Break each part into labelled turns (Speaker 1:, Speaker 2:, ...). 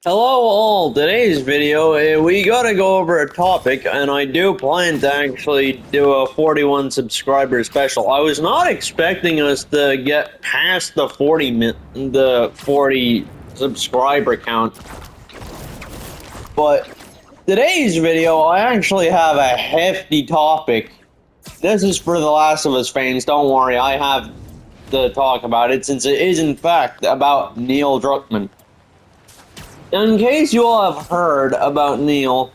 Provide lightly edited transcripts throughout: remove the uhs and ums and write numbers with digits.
Speaker 1: Hello all, today's video, we gotta go over a topic, and I do plan to actually do a 41 subscriber special. I was not expecting us to get past the 40 subscriber count, but today's video, I actually have a hefty topic. This is for The Last of Us fans, don't worry, I have to talk about it, since it is in fact about Neil Druckmann. In case you all have heard about Neil,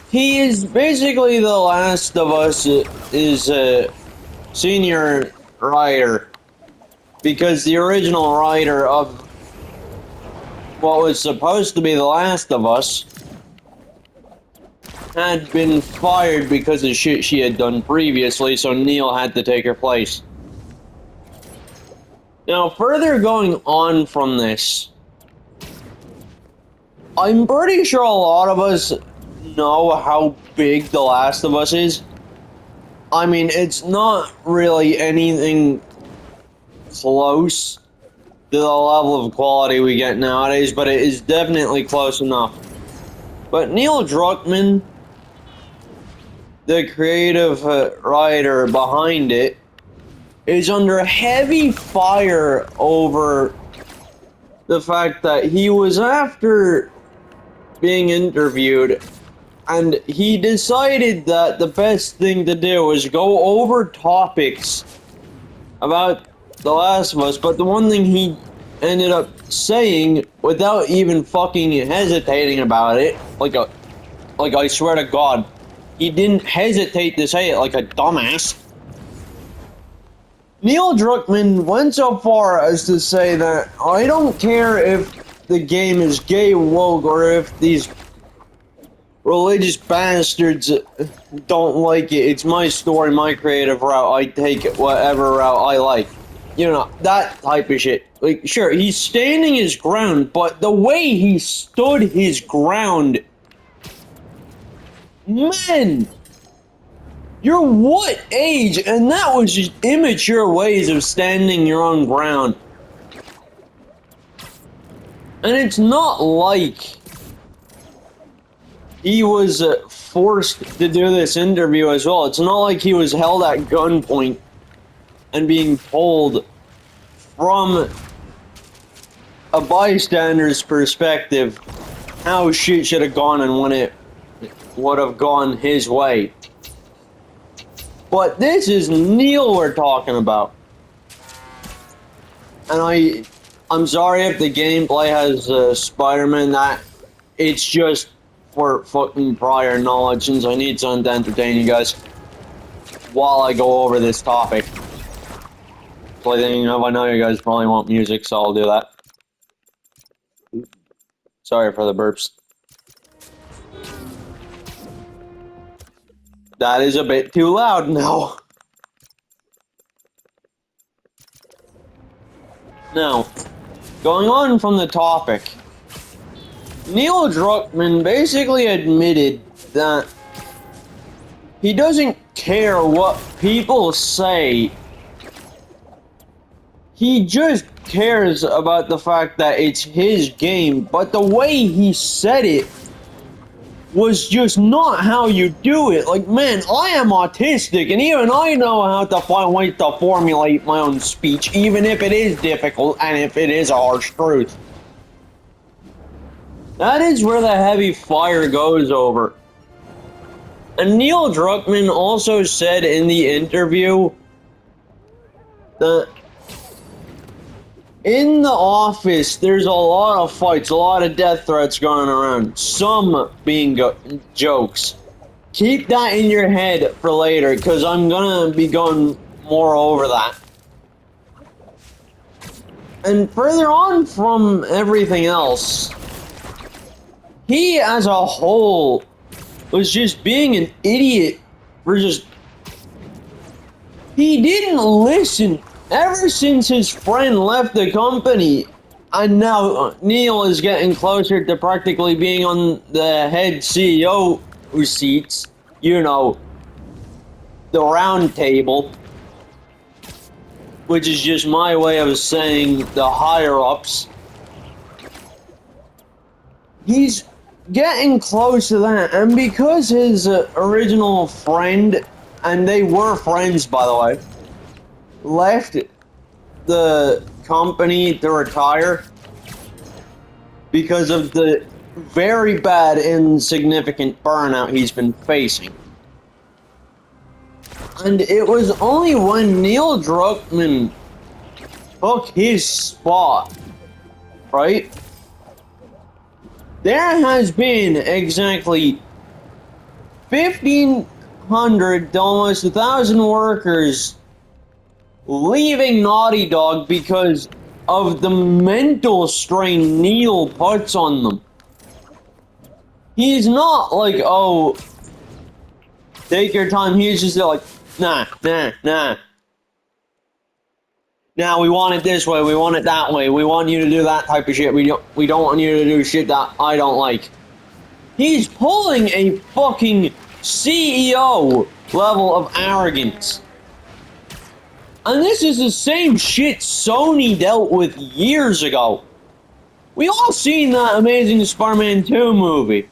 Speaker 1: he is basically The Last of Us is a senior writer, because the original writer of what was supposed to be The Last of Us had been fired because of shit she had done previously, so Neil had to take her place. Now, further going on from this, I'm pretty sure a lot of us know how big The Last of Us is. I mean, it's not really anything close to the level of quality we get nowadays, but it is definitely close enough. But Neil Druckmann, the creative writer behind it, is under heavy fire over the fact that he was after being interviewed, and he decided that the best thing to do was go over topics about The Last of Us, but the one thing he ended up saying without even fucking hesitating about it, like I swear to God, he didn't hesitate to say it like a dumbass. Neil Druckmann went so far as to say that I don't care if the game is gay woke or if these religious bastards don't like it. It's my story, my creative route. I take it whatever route I like. You know, that type of shit. Like, sure, he's standing his ground, but the way he stood his ground, man, you're what age? And that was just immature ways of standing your own ground. And it's not like he was forced to do this interview as well. It's not like he was held at gunpoint and being told from a bystander's perspective how shit should have gone and when it would have gone his way. But this is Neil we're talking about. And I'm sorry if the gameplay has Spider-Man, that it's just for fucking prior knowledge, since I need something to entertain you guys while I go over this topic. So I know you guys probably want music, so I'll do that. Sorry for the burps. That is a bit too loud now. Now, going on from the topic, Neil Druckmann basically admitted that he doesn't care what people say. He just cares about the fact that it's his game, but the way he said it was just not how you do it. Like, man, I am autistic, and even I know how to find ways to formulate my own speech, even if it is difficult and if it is a harsh truth. That is where the heavy fire goes over. And Neil Druckmann also said in the interview that in the office, there's a lot of fights, a lot of death threats going around, some being jokes. Keep that in your head for later, because I'm gonna be going more over that. And further on from everything else, he as a whole was just being an idiot for just... He didn't listen ever since his friend left the company, and now Neil is getting closer to practically being on the head CEO seats, you know, the round table, which is just my way of saying the higher ups. he's getting close to that, and because his original friend, and they were friends by the way, left the company to retire because of the very bad and significant burnout he's been facing. And it was only when Neil Druckmann took his spot, right? There has been exactly 1,500 to almost 1,000 workers leaving Naughty Dog because of the mental strain Neil puts on them. He's not like, oh, take your time. He's just like, nah. Now we want it this way, we want it that way, we want you to do that type of shit, we don't want you to do shit that I don't like. He's pulling a fucking CEO level of arrogance. And this is the same shit Sony dealt with years ago. We all seen that Amazing Spider-Man 2 movie.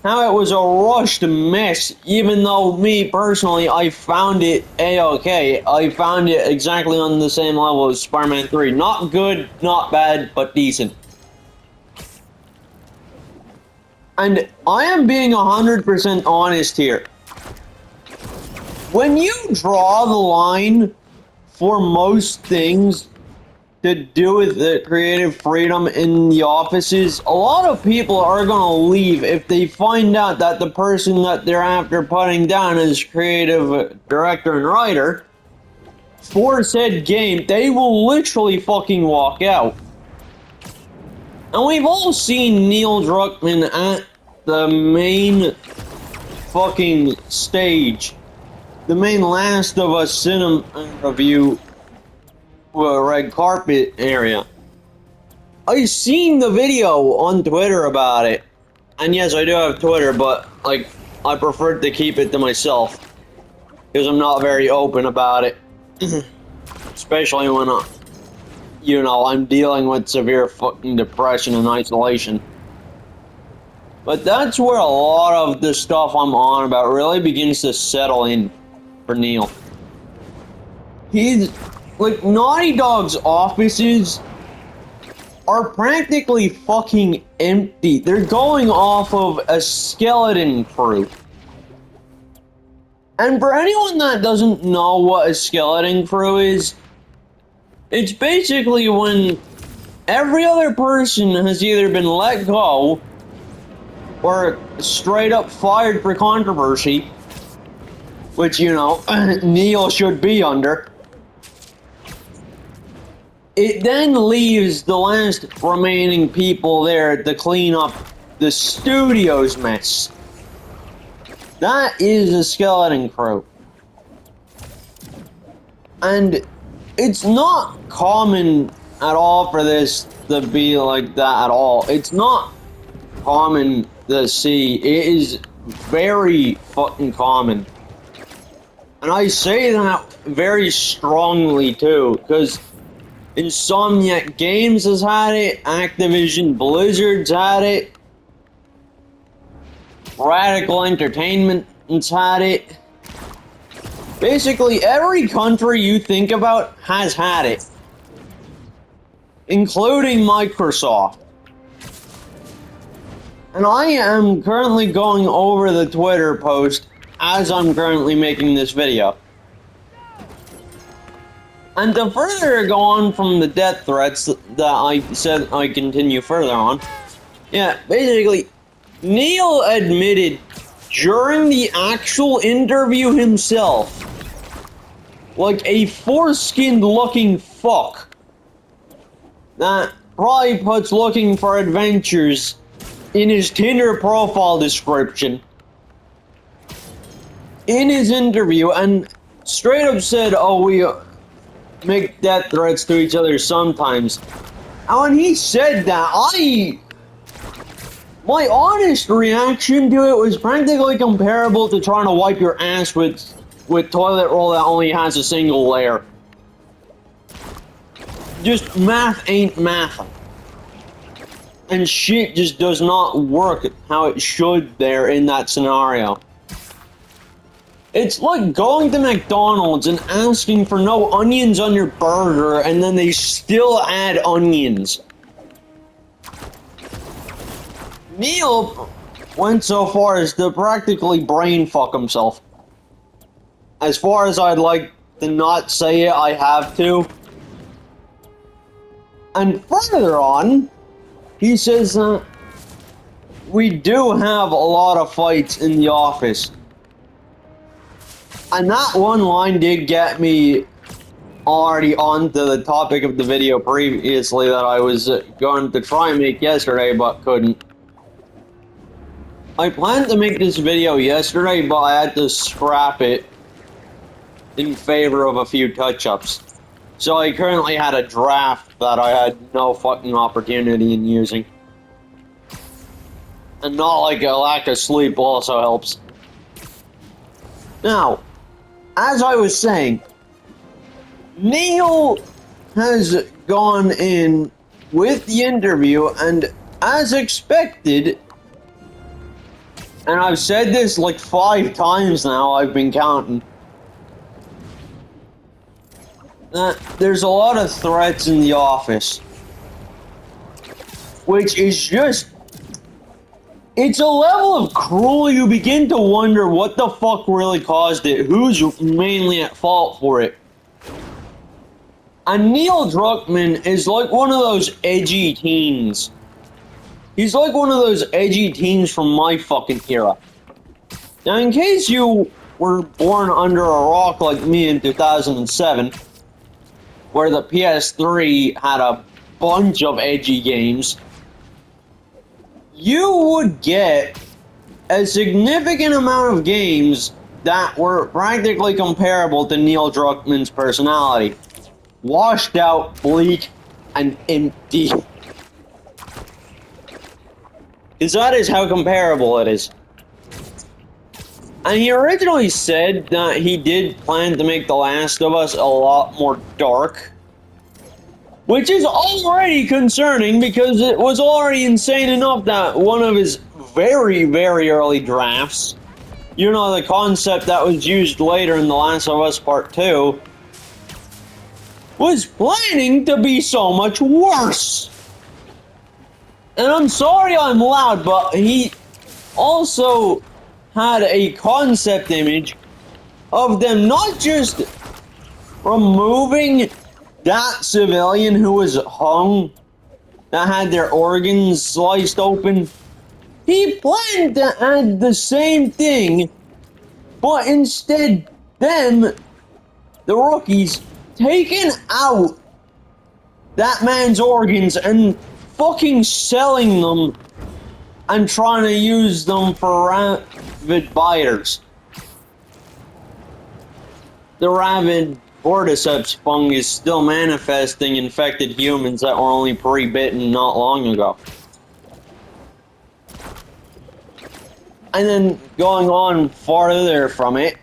Speaker 1: How it was a rushed mess, even though me personally, I found it A-okay. I found it exactly on the same level as Spider-Man 3. Not good, not bad, but decent. And I am being 100% honest here. When you draw the line for most things to do with the creative freedom in the offices, a lot of people are gonna leave if they find out that the person that they're after putting down as creative director and writer for said game, they will literally fucking walk out. And we've all seen Neil Druckmann at the main fucking stage, the main Last of Us cinema review red carpet area. I seen the video on Twitter about it, and yes, I do have Twitter, but like I prefer to keep it to myself because I'm not very open about it, especially when I'm dealing with severe fucking depression and isolation. But that's where a lot of the stuff I'm on about really begins to settle in for Neil. He's like, Naughty Dog's offices are practically fucking empty. They're going off of a skeleton crew. And for anyone that doesn't know what a skeleton crew is, it's basically when every other person has either been let go or straight up fired for controversy, which, Neil should be under. It then leaves the last remaining people there to clean up the studio's mess. That is a skeleton crew. And it's not common at all for this to be like that at all. It's not common to see. It is very fucking common. And I say that very strongly too, because Insomniac Games has had it, Activision Blizzard's had it, Radical Entertainment has had it. Basically, every country you think about has had it, including Microsoft. And I am currently going over the Twitter post as I'm currently making this video. And to further go on from the death threats that I said I continue further on, yeah, basically, Neil admitted during the actual interview himself, like a foreskinned looking fuck, that probably puts looking for adventures in his Tinder profile description, in his interview, and straight up said, oh, we make death threats to each other sometimes. And when he said that, my honest reaction to it was practically comparable to trying to wipe your ass with toilet roll that only has a single layer. Just math ain't math. and shit just does not work how it should there in that scenario. It's like going to McDonald's and asking for no onions on your burger, and then they still add onions. Neil went so far as to practically brain fuck himself. As far as I'd like to not say it, I have to. And further on, he says we do have a lot of fights in the office. And that one line did get me already onto the topic of the video previously that I was going to try and make yesterday, but couldn't. I planned to make this video yesterday, but I had to scrap it in favor of a few touch-ups. So I currently had a draft that I had no fucking opportunity in using. And not like a lack of sleep also helps. Now, as I was saying, Neil has gone in with the interview, and as expected, and I've said this like 5 times now, I've been counting, that there's a lot of threats in the office. Which is just... it's a level of cruelty you begin to wonder what the fuck really caused it, who's mainly at fault for it. And Neil Druckmann is like one of those edgy teens. He's like one of those edgy teens from my fucking era. Now, in case you were born under a rock like me in 2007, where the PS3 had a bunch of edgy games, you would get a significant amount of games that were practically comparable to Neil Druckmann's personality. Washed out, bleak, and empty. Because that is how comparable it is. And he originally said that he did plan to make The Last of Us a lot more dark. Which is already concerning, because it was already insane enough that one of his very, very early drafts, you know, the concept that was used later in The Last of Us Part 2, was planning to be so much worse. And I'm sorry I'm loud, but he also had a concept image of them not just removing that civilian who was hung, that had their organs sliced open. He planned to add the same thing, but instead them, the rookies, taking out that man's organs and fucking selling them and trying to use them for rabid biters. The rabid cordyceps fungus still manifesting infected humans that were only pre-bitten not long ago. And then going on farther from it,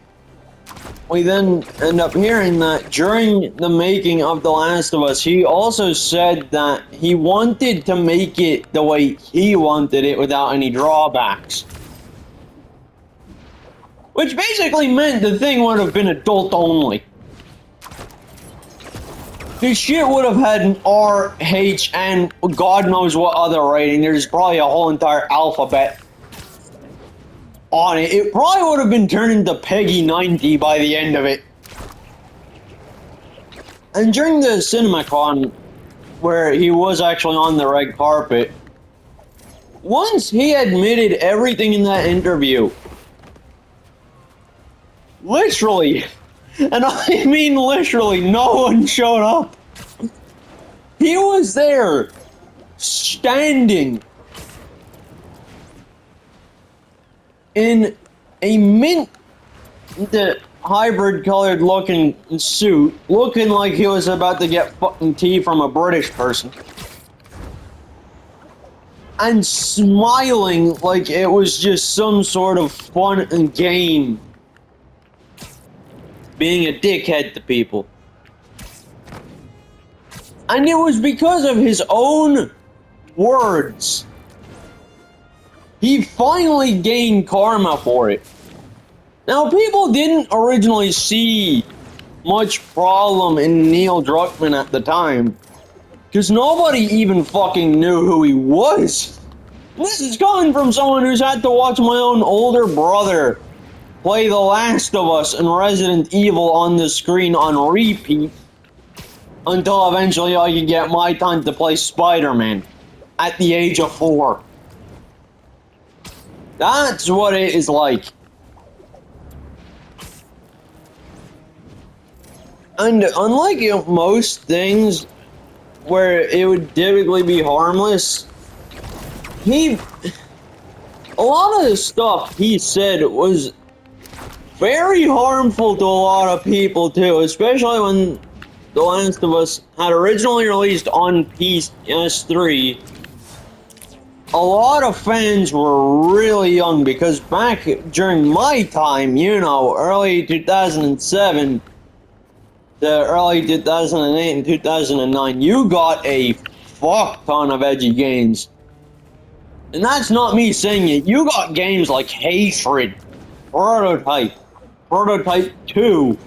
Speaker 1: we then end up hearing that during the making of The Last of Us, he also said that he wanted to make it the way he wanted it without any drawbacks. Which basically meant the thing would have been adult only. This shit would have had an R, H, and God knows what other rating. There's probably a whole entire alphabet on it. It probably would have been turned into Peggy 90 by the end of it. And during the CinemaCon, where he was actually on the red carpet, once he admitted everything in that interview, literally, and I mean literally, no one showed up. He was there, standing in a mint hybrid colored looking suit, looking like he was about to get fucking tea from a British person, and smiling like it was just some sort of fun and game, being a dickhead to people. And it was because of his own words. He finally gained karma for it. Now, people didn't originally see much problem in Neil Druckmann at the time, because nobody even fucking knew who he was. This is coming from someone who's had to watch my own older brother play The Last of Us and Resident Evil on the screen on repeat until eventually I could get my time to play Spider-Man at the age of 4. That's what it is like. And unlike most things where it would typically be harmless, a lot of the stuff he said was very harmful to a lot of people too, especially when The Last of Us had originally released on PS3. A lot of fans were really young because back during my time, you know, early 2007 to early 2008 and 2009, you got a fuck ton of edgy games. And that's not me saying it. You got games like Hatred, Prototype 2.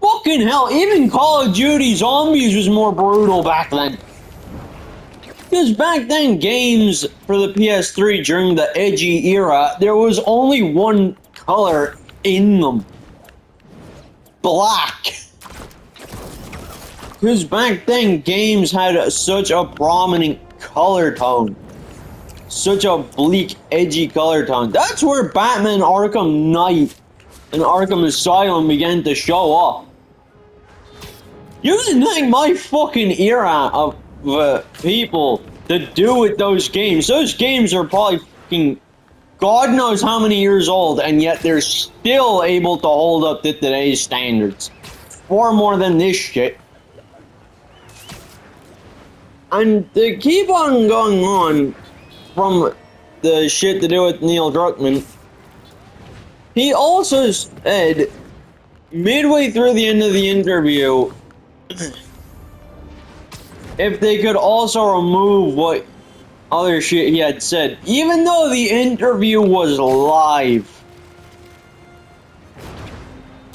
Speaker 1: Fucking hell, even Call of Duty Zombies was more brutal back then. Because back then, games for the PS3 during the edgy era, there was only one color in them. Black. Because back then, games had such a prominent color tone. Such a bleak, edgy color tone. That's where Batman Arkham Knight and Arkham Asylum began to show up. You can thank my fucking era of people to do with those games. Those games are probably fucking God knows how many years old, and yet they're still able to hold up to today's standards. Far more than this shit. And to keep on going on from the shit to do with Neil Druckmann, he also said, midway through the end of the interview, if they could also remove what other shit he had said, even though the interview was live.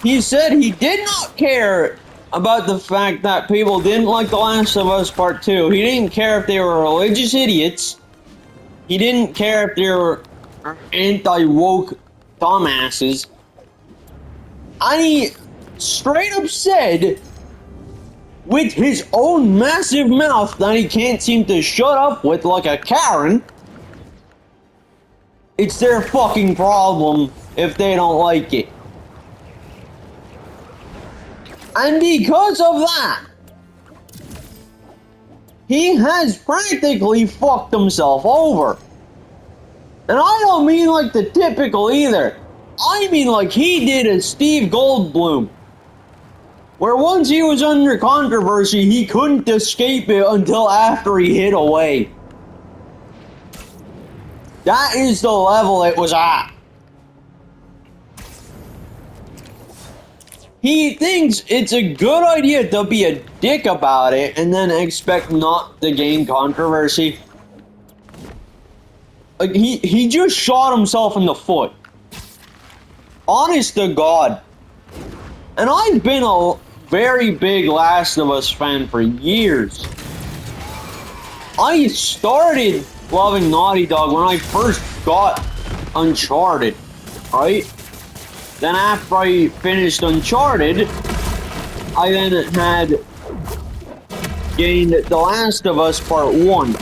Speaker 1: He said he did not care about the fact that people didn't like The Last of Us Part 2. He didn't care if they were religious idiots. He didn't care if they were anti-woke dumbasses. And he straight up said, with his own massive mouth that he can't seem to shut up with like a Karen, it's their fucking problem if they don't like it. And because of that, he has practically fucked himself over. And I don't mean like the typical either. I mean like he did a Steve Goldblum, where once he was under controversy, he couldn't escape it until after he hid away. That is the level it was at. He thinks it's a good idea to be a dick about it and then expect not to gain controversy. Like, he just shot himself in the foot. Honest to God. And I've been a very big Last of Us fan for years. I started loving Naughty Dog when I first got Uncharted, right? Then after I finished Uncharted, I then had gained The Last of Us Part 1.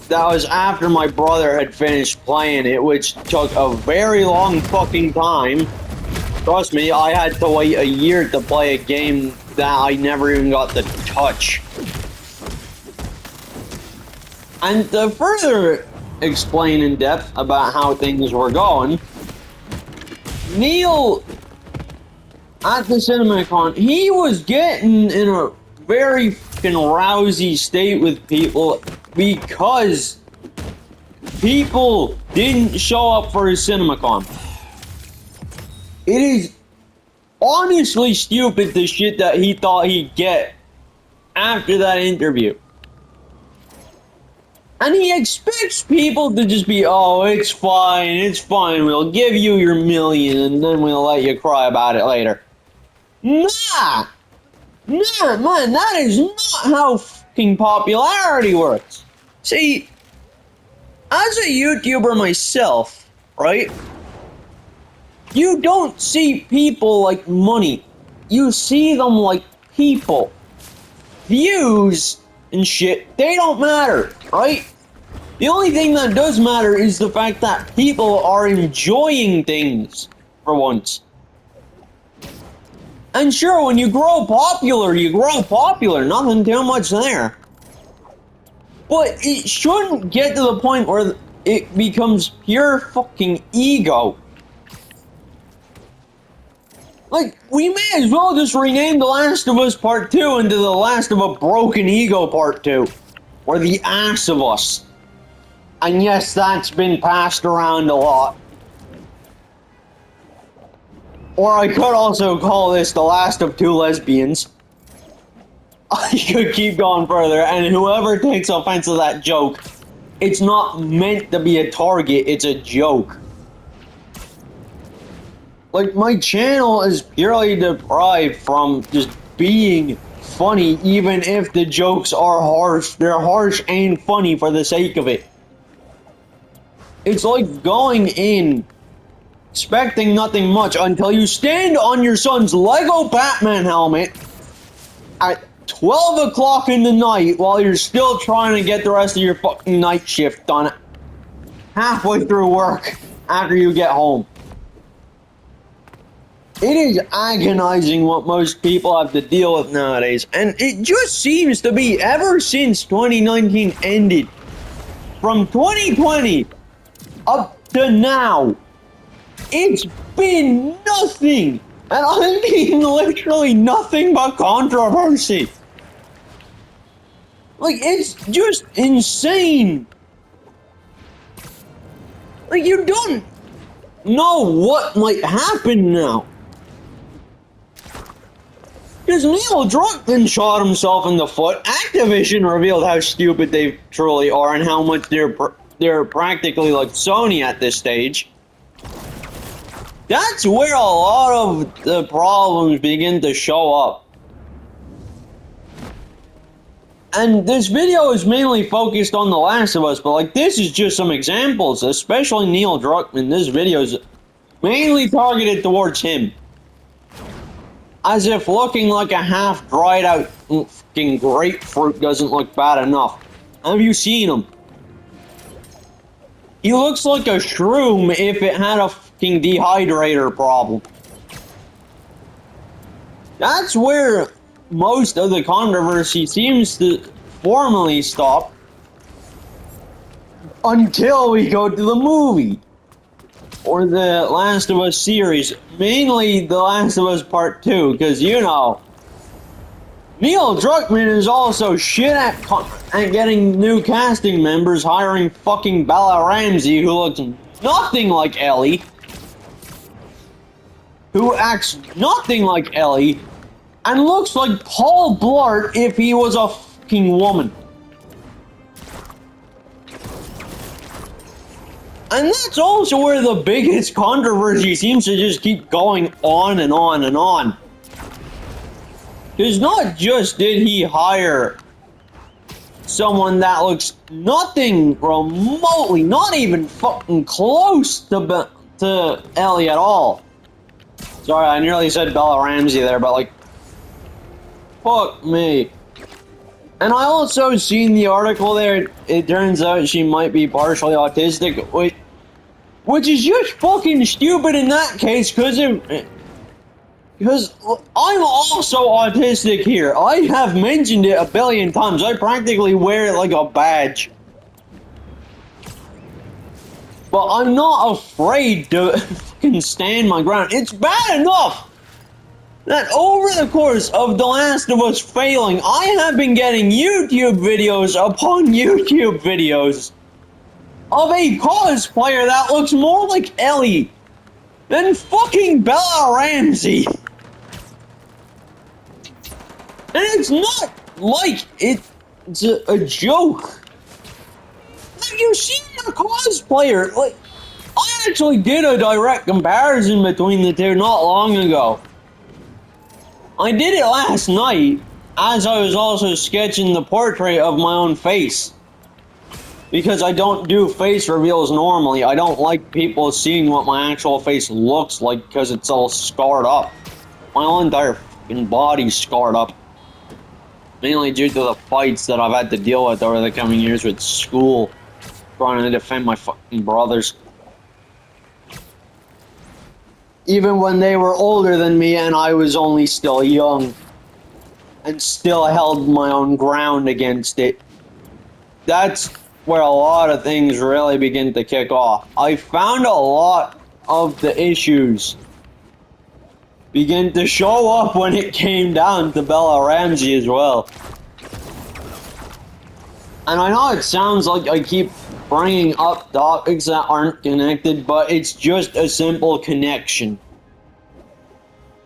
Speaker 1: That was after my brother had finished playing it, which took a very long fucking time. Trust me, I had to wait a year to play a game that I never even got to touch. And to further explain in depth about how things were going, Neil, at the CinemaCon, he was getting in a very fucking rousy state with people because people didn't show up for his CinemaCon. It is honestly stupid the shit that he thought he'd get after that interview. And he expects people to just be, oh, it's fine, we'll give you your million and then we'll let you cry about it later. Nah! Nah, man, that is not how fucking popularity works. See, as a YouTuber myself, right? You don't see people like money. You see them like people. Views and shit, they don't matter, right? The only thing that does matter is the fact that people are enjoying things for once. And sure, when you grow popular, nothing too much there. But it shouldn't get to the point where it becomes pure fucking ego. Like, we may as well just rename The Last of Us Part 2 into The Last of a Broken Ego Part 2. Or The Ass of Us. And yes, that's been passed around a lot. Or I could also call this The Last of Two Lesbians. I could keep going further, and whoever takes offense to that joke, it's not meant to be a target, it's a joke. Like, my channel is purely deprived from just being funny, even if the jokes are harsh. They're harsh and funny for the sake of it. It's like going in, expecting nothing much until you stand on your son's Lego Batman helmet at 12 o'clock in the night while you're still trying to get the rest of your fucking night shift done halfway through work after you get home. It is agonizing what most people have to deal with nowadays, and it just seems to be ever since 2019 ended. From 2020 up to now, it's been nothing, and I mean literally nothing but controversy. Like, it's just insane. Like, you don't know what might happen now. Because Neil Druckmann shot himself in the foot. Activision revealed how stupid they truly are and how much they're practically like Sony at this stage. That's where a lot of the problems begin to show up. And this video is mainly focused on The Last of Us, but like this is just some examples, especially Neil Druckmann. This video is mainly targeted towards him. As if looking like a half dried out fucking grapefruit doesn't look bad enough. Have you seen him? He looks like a shroom if it had a fucking dehydrator problem. That's where most of the controversy seems to formally stop until we go to the movie. Or the Last of Us series, mainly The Last of Us Part 2, because, you know, Neil Druckmann is also shit at getting new casting members, hiring fucking Bella Ramsey, who looks nothing like Ellie, who acts nothing like Ellie, and looks like Paul Blart if he was a fucking woman. And that's also where the biggest controversy seems to just keep going on and on and on. Because not just did he hire someone that looks nothing remotely, not even fucking close to Ellie at all. Sorry, I nearly said Bella Ramsey there, but like, fuck me. And I also seen the article there, it turns out she might be partially autistic, which is just fucking stupid in that case, because I'm also autistic here. I have mentioned it a billion times. I practically wear it like a badge. But I'm not afraid to fucking stand my ground. It's bad enough that over the course of The Last of Us failing, I have been getting YouTube videos upon YouTube videos of a cosplayer that looks more like Ellie than fucking Bella Ramsey. And it's not like it's a joke. have you seen the cosplayer? Like, I actually did a direct comparison between the two not long ago. I did it last night, as I was also sketching the portrait of my own face. Because I don't do face reveals normally. I don't like people seeing what my actual face looks like because it's all scarred up. My whole entire fucking body's scarred up. Mainly due to the fights that I've had to deal with over the coming years with school. Trying to defend my fucking brothers. Even when they were older than me and I was only still young. And still held my own ground against it. That's where a lot of things really begin to kick off. I found a lot of the issues begin to show up when it came down to Bella Ramsey as well. And I know it sounds like I keep bringing up topics that aren't connected, but it's just a simple connection.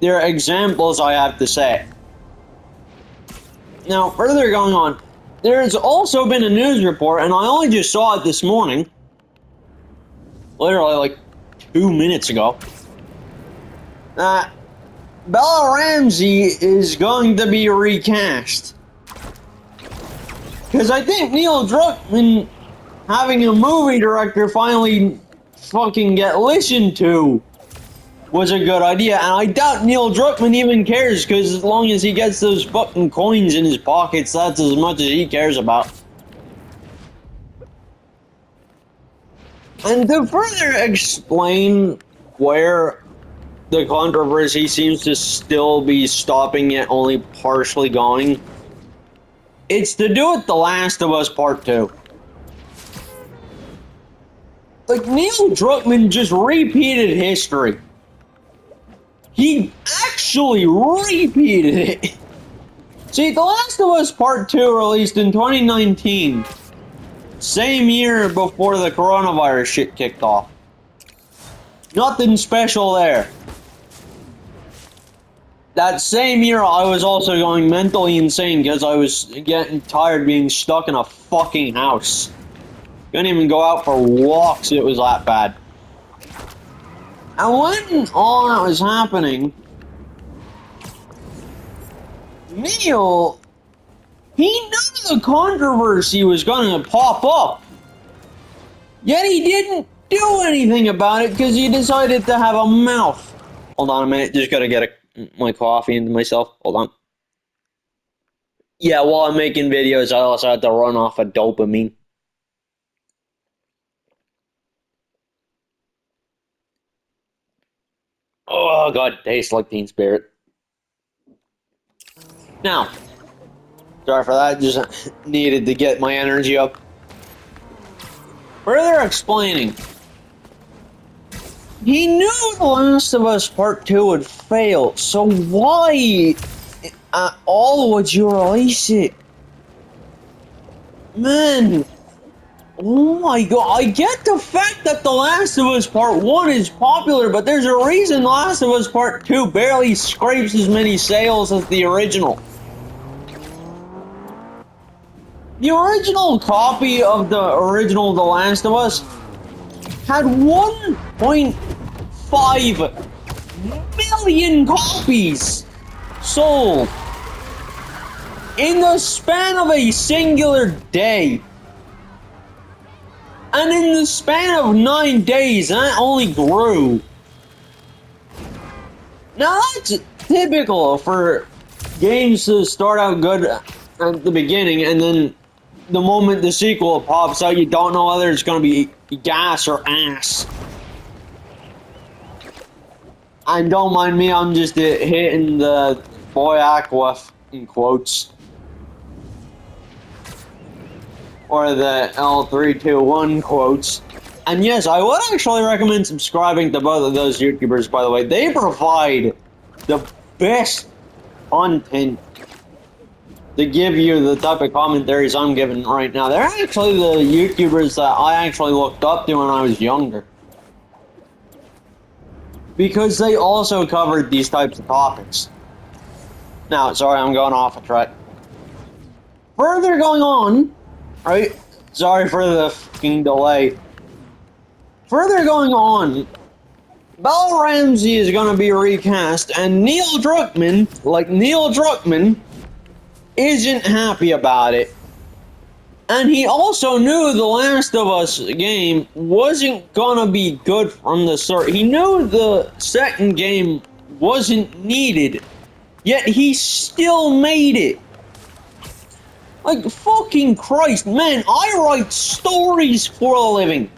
Speaker 1: There are examples I have to say. Now, further going on, there's also been a news report, and I only just saw it this morning, literally like 2 minutes ago, that Bella Ramsey is going to be recast. Because I think Neil Druckmann having a movie director finally fucking get listened to was a good idea, and I doubt Neil Druckmann even cares, because as long as he gets those fucking coins in his pockets, that's as much as he cares about. And to further explain where the controversy seems to still be stopping yet only partially going, it's to do with The Last of Us Part 2. Like, Neil Druckmann just repeated history. He actually repeated it. See, The Last of Us Part 2 released in 2019. Same year before the coronavirus shit kicked off. Nothing special there. That same year, I was also going mentally insane because I was getting tired being stuck in a fucking house. Couldn't even go out for walks, it was that bad. And when all that was happening, Neil, he knew the controversy was going to pop up. Yet he didn't do anything about it because he decided to have a mouth. Hold on a minute, just gotta get my coffee into myself. Hold on. Yeah, while I'm making videos, I also have to run off of dopamine. Oh god, tastes like Teen Spirit. Now, sorry for that, just needed to get my energy up. Further explaining, he knew The Last of Us Part 2 would fail, so why at all would you release it? Man, oh my god, I get the fact that The Last of Us Part 1 is popular, but there's a reason The Last of Us Part 2 barely scrapes as many sales as the original. The original copy of the original The Last of Us had 1.5 million copies sold in the span of a singular day. And in the span of 9 days, that only grew. Now that's typical for games to start out good at the beginning, and then the moment the sequel pops out, you don't know whether it's going to be gas or ass. And don't mind me, I'm just hitting the boy Aqua in quotes. Or the L321 quotes. And yes, I would actually recommend subscribing to both of those YouTubers, by the way. They provide the best content to give you the type of commentaries I'm giving right now. They're actually the YouTubers that I actually looked up to when I was younger. Because they also covered these types of topics. Now, sorry, I'm going off a track. Further going on, right? Sorry for the fucking delay. Further going on, Bella Ramsey is gonna be recast, and Neil Druckmann, isn't happy about it. And he also knew The Last of Us game wasn't gonna be good from the start. He knew the second game wasn't needed, yet he still made it. Like, fucking Christ, man, I write stories for a living.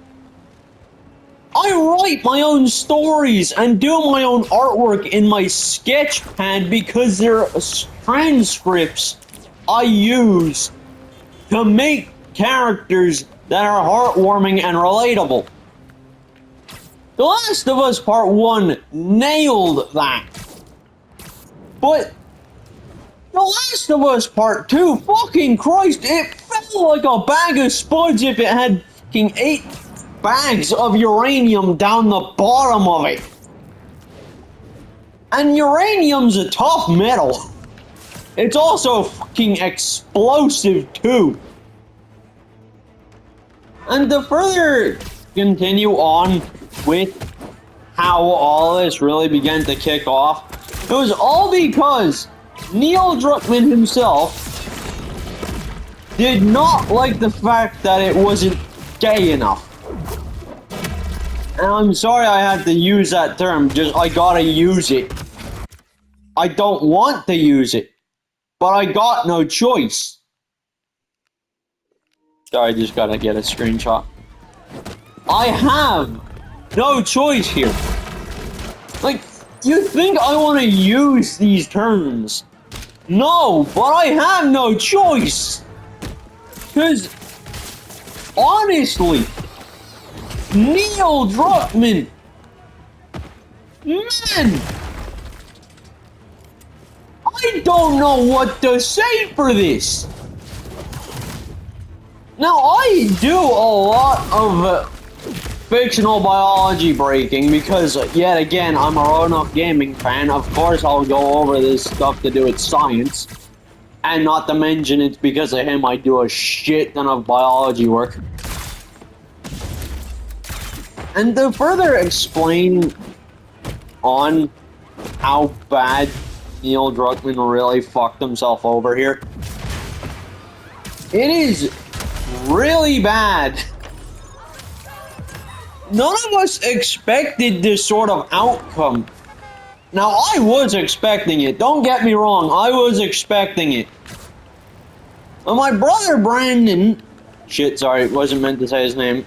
Speaker 1: I write my own stories and do my own artwork in my sketchpad because they're transcripts I use to make characters that are heartwarming and relatable. The Last of Us Part 1 nailed that. But The Last of Us Part 2, fucking Christ, it felt like a bag of spuds if it had fucking 8 bags of uranium down the bottom of it. And uranium's a tough metal. It's also fucking explosive too. And to further continue on with how all this really began to kick off, it was all because Neil Druckmann himself did not like the fact that it wasn't gay enough. And I'm sorry I had to use that term, just I gotta use it. I don't want to use it, but I got no choice. Sorry, I just gotta get a screenshot. I have no choice here. Like, you think I want to use these terms? No, but I have no choice. Because, honestly, Neil Druckmann, man, I don't know what to say for this. Now, I do a lot of fictional biology breaking because, yet again, I'm a Roanoke gaming fan. Of course, I'll go over this stuff to do with science. And not to mention, it's because of him I do a shit ton of biology work. And to further explain on how bad Neil Druckmann really fucked himself over here, it is really bad. None of us expected this sort of outcome. Now, I was expecting it. Don't get me wrong. I was expecting it. But my brother Brandon... Shit, sorry. Wasn't meant to say his name.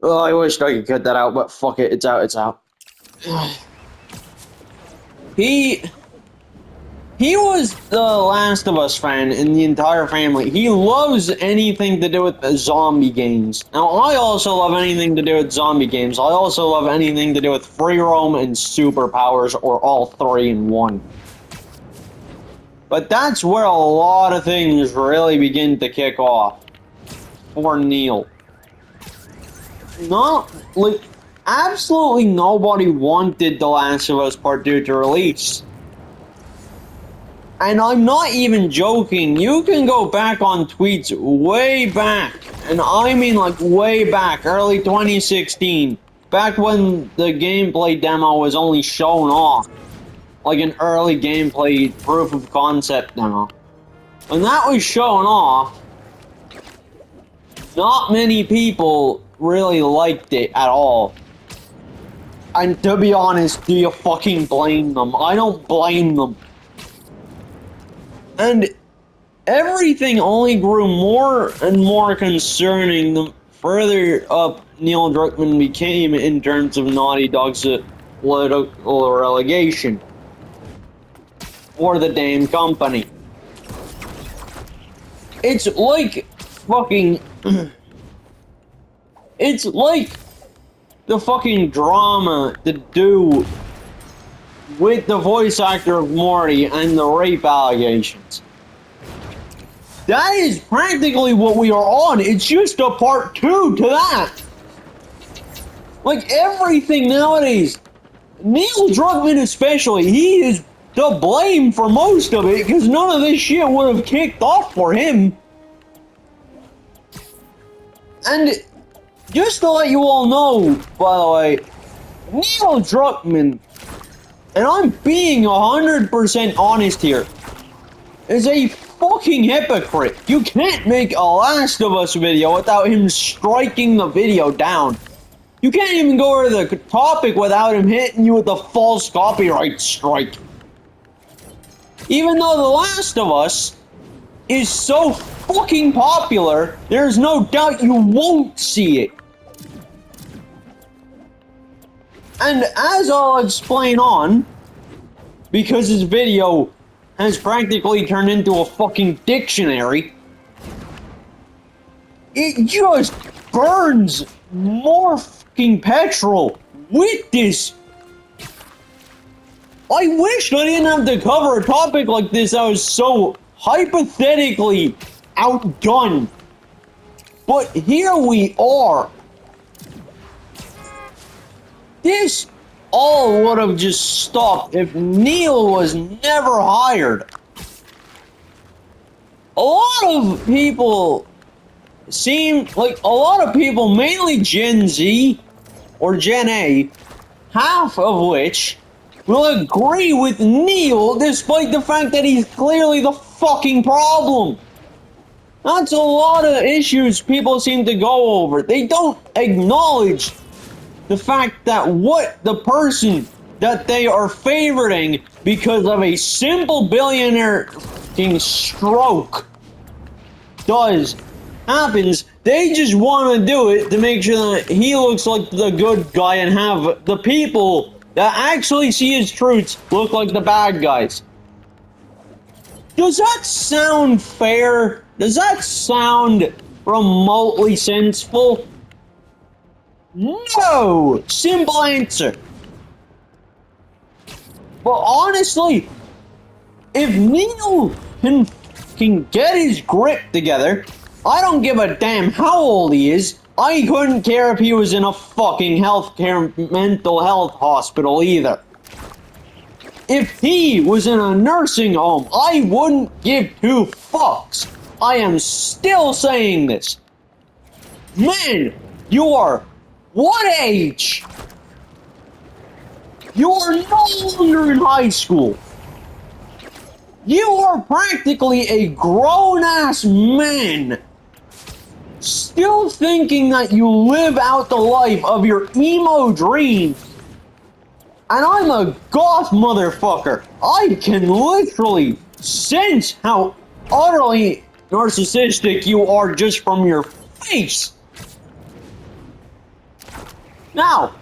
Speaker 1: Oh, I wish I could cut that out, but fuck it. It's out. It's out. He was the Last of Us fan in the entire family. He loves anything to do with zombie games. Now, I also love anything to do with zombie games. I also love anything to do with free roam and superpowers, or all three in one. But that's where a lot of things really begin to kick off for Neil. Absolutely nobody wanted The Last of Us Part 2 to release. And I'm not even joking. You can go back on tweets way back. And I mean like way back, early 2016. Back when the gameplay demo was only shown off. Like an early gameplay proof of concept demo. When that was shown off, not many people really liked it at all. And to be honest, do you fucking blame them? I don't blame them. And everything only grew more and more concerning the further up Neil Druckmann became in terms of Naughty Dog's political relegation for the damn company. It's like fucking... It's like the fucking drama to do with the voice actor of Morty and the rape allegations. That is practically what we are on. It's just a part 2 to that. Like everything nowadays, Neil Druckmann especially, he is to blame for most of it because none of this shit would have kicked off for him. And just to let you all know, by the way, Neil Druckmann, and I'm being 100% honest here, is a fucking hypocrite. You can't make a Last of Us video without him striking the video down. You can't even go over the topic without him hitting you with a false copyright strike. Even though The Last of Us is so fucking popular, there's no doubt you won't see it. And as I'll explain on, because this video has practically turned into a fucking dictionary, it just burns more fucking petrol with this. I wish I didn't have to cover a topic like this that was so hypothetically outdone. But here we are. This all would have just stopped if Neil was never hired. A lot of people mainly Gen Z or Gen A, half of which will agree with Neil despite the fact that he's clearly the fucking problem. That's a lot of issues people seem to go over. They don't acknowledge the fact that what the person that they are favoriting because of a simple billionaire fucking stroke happens. They just want to do it to make sure that he looks like the good guy and have the people that actually see his truths look like the bad guys. Does that sound fair? Does that sound remotely sensible? No! Simple answer. But honestly, if Neil can get his grip together, I don't give a damn how old he is. I couldn't care if he was in a fucking mental health hospital either. If he was in a nursing home, I wouldn't give two fucks. I am still saying this. Man, you are what age? You are no longer in high school. You are practically a grown-ass man. Still thinking that you live out the life of your emo dreams. And I'm a goth motherfucker. I can literally sense how utterly narcissistic you are just from your face. Now,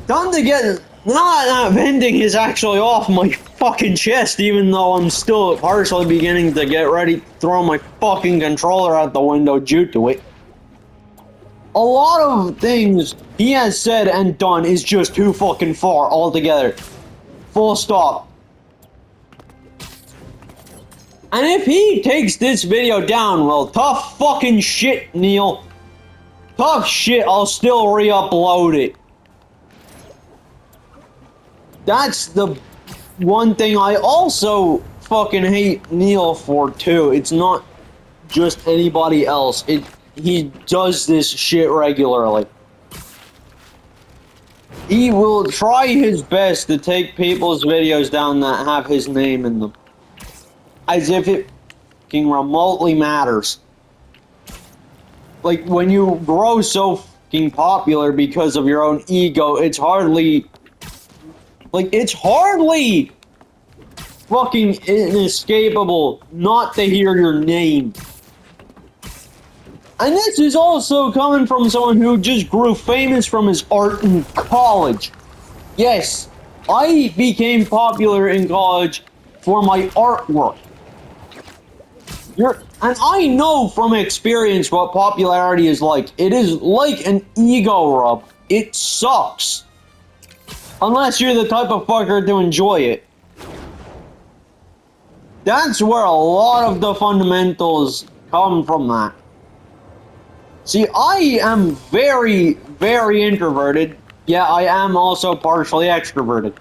Speaker 1: time to get... That venting is actually off my fucking chest, even though I'm still partially beginning to get ready to throw my fucking controller out the window due to it. A lot of things he has said and done is just too fucking far altogether. Full stop. And if he takes this video down, well, tough fucking shit, Neil. Tough shit, I'll still re-upload it. That's the one thing I also fucking hate Neil for too. It's not just anybody else. He does this shit regularly. He will try his best to take people's videos down that have his name in them. As if it fucking remotely matters. Like, when you grow so fucking popular because of your own ego, it's hardly fucking inescapable not to hear your name. And this is also coming from someone who just grew famous from his art in college. Yes, I became popular in college for my artwork. And I know from experience what popularity is like. It is like an ego rub. It sucks. Unless you're the type of fucker to enjoy it. That's where a lot of the fundamentals come from that. See, I am very, very introverted. Yeah, I am also partially extroverted.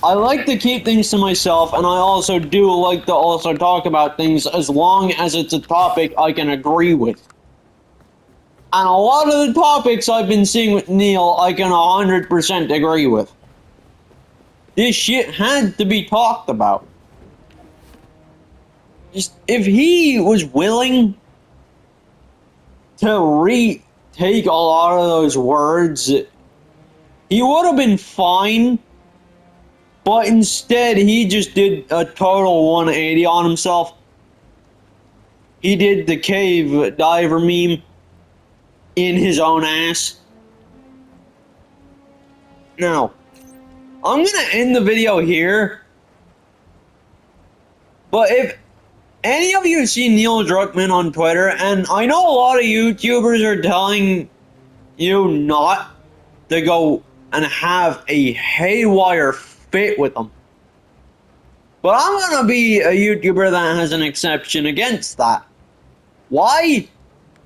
Speaker 1: I like to keep things to myself, and I also do like to also talk about things as long as it's a topic I can agree with. And a lot of the topics I've been seeing with Neil, I can 100% agree with. This shit had to be talked about. Just, if he was willing to retake a lot of those words, he would have been fine. But instead, he just did a total 180 on himself. He did the cave diver meme in his own ass. Now, I'm gonna end the video here. But if any of you see Neil Druckmann on Twitter, and I know a lot of YouTubers are telling you not to go and have a haywire fit with them. But I'm gonna be a YouTuber that has an exception against that. Why?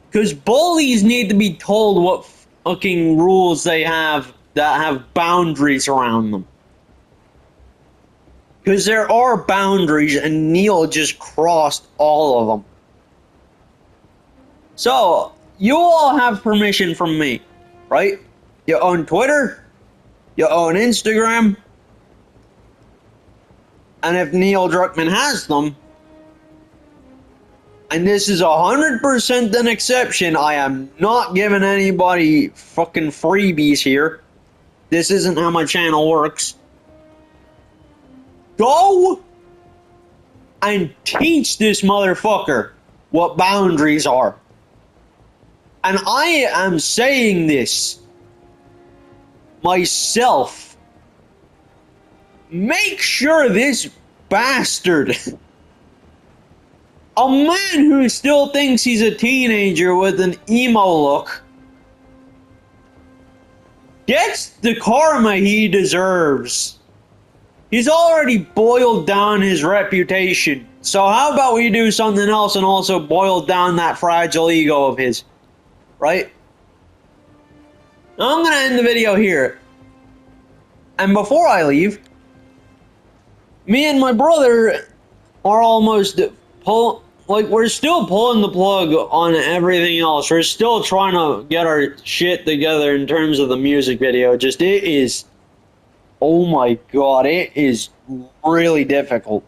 Speaker 1: Because bullies need to be told what fucking rules they have that have boundaries around them. Because there are boundaries, and Neil just crossed all of them. So, you all have permission from me, right? You own Twitter, you own Instagram, and if Neil Druckmann has them, and this is 100% an exception, I am not giving anybody fucking freebies here. This isn't how my channel works. Go and teach this motherfucker what boundaries are. And I am saying this myself. Make sure this bastard, a man who still thinks he's a teenager with an emo look, gets the karma he deserves. He's already boiled down his reputation. So how about we do something else and also boil down that fragile ego of his? Right? Now I'm gonna end the video here. And before I leave, me and my brother are almost we're still pulling the plug on everything else. We're still trying to get our shit together in terms of the music video. Just, it is, oh my god, it is really difficult.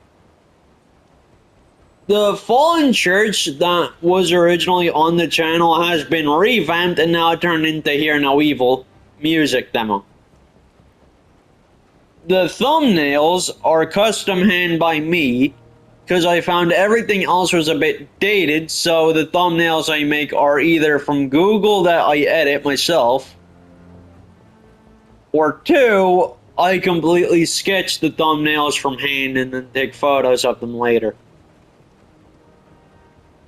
Speaker 1: The Fallen Church that was originally on the channel has been revamped and now turned into Hear No Evil music demo. The thumbnails are custom hand by me, because I found everything else was a bit dated, so the thumbnails I make are either from Google that I edit myself, or two, I completely sketch the thumbnails from hand and then take photos of them later.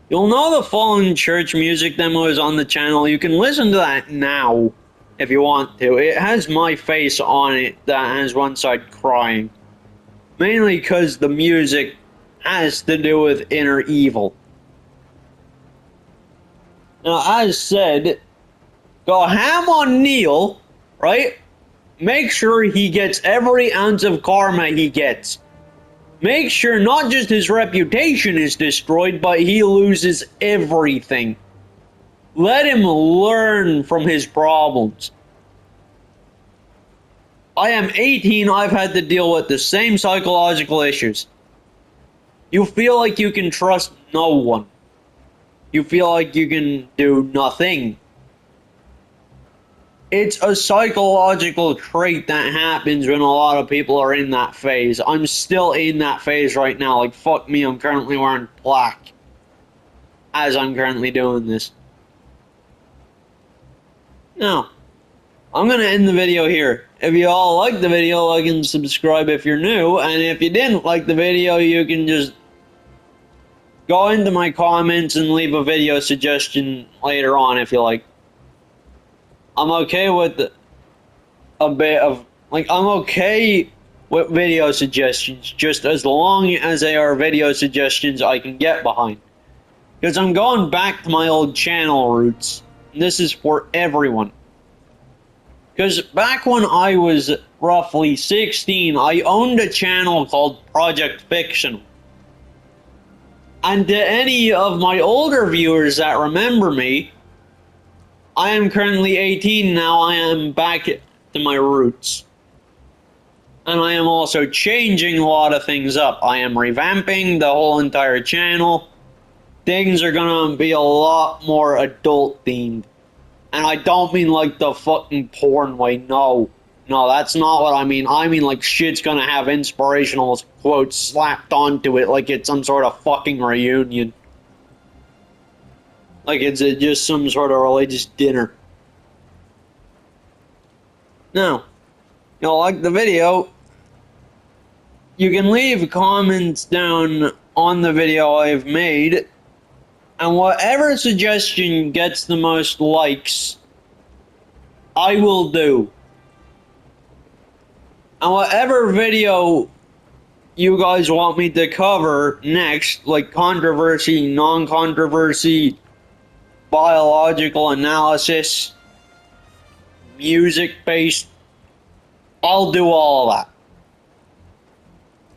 Speaker 1: You'll know the Fallen Church music demo is on the channel. You can listen to that now if you want to. It has my face on it that has one side crying. Mainly because the music has to do with inner evil. Now, as said, go ham on Neil, right? Make sure he gets every ounce of karma he gets. Make sure not just his reputation is destroyed, but he loses everything. Let him learn from his problems. I am 18, I've had to deal with the same psychological issues. You feel like you can trust no one. You feel like you can do nothing. It's a psychological trait that happens when a lot of people are in that phase. I'm still in that phase right now. Like, fuck me, I'm currently wearing black as I'm currently doing this. Now, I'm gonna end the video here. If you all liked the video, like and subscribe if you're new. And if you didn't like the video, you can just go into my comments and leave a video suggestion later on if you like. I'm okay with a bit of, I'm okay with video suggestions, just as long as they are video suggestions I can get behind. Because I'm going back to my old channel roots. And this is for everyone. Because back when I was roughly 16, I owned a channel called Project Fiction. And to any of my older viewers that remember me, I am currently 18 now. I am back to my roots. And I am also changing a lot of things up. I am revamping the whole entire channel. Things are gonna be a lot more adult themed. And I don't mean like the fucking porn way, no. No, that's not what I mean. I mean like shit's gonna have inspirational quotes slapped onto it like it's some sort of fucking reunion. Like it's just some sort of religious dinner. Now, you'll like the video, you can leave comments down on the video I've made, and whatever suggestion gets the most likes, I will do. And whatever video you guys want me to cover next, like controversy, non-controversy, biological analysis, music-based, I'll do all of that.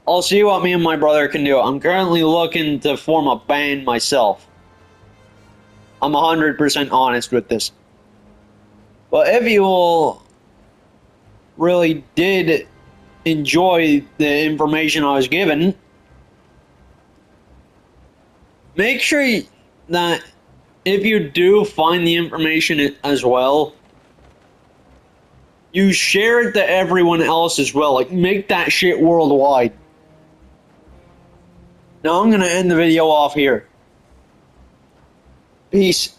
Speaker 1: I'll see what me and my brother can do. I'm currently looking to form a band myself. I'm 100% honest with this. But if you all really did enjoy the information I was given, make sure that if you do find the information as well, you share it to everyone else as well. Like, make that shit worldwide. Now I'm gonna end the video off here. Peace.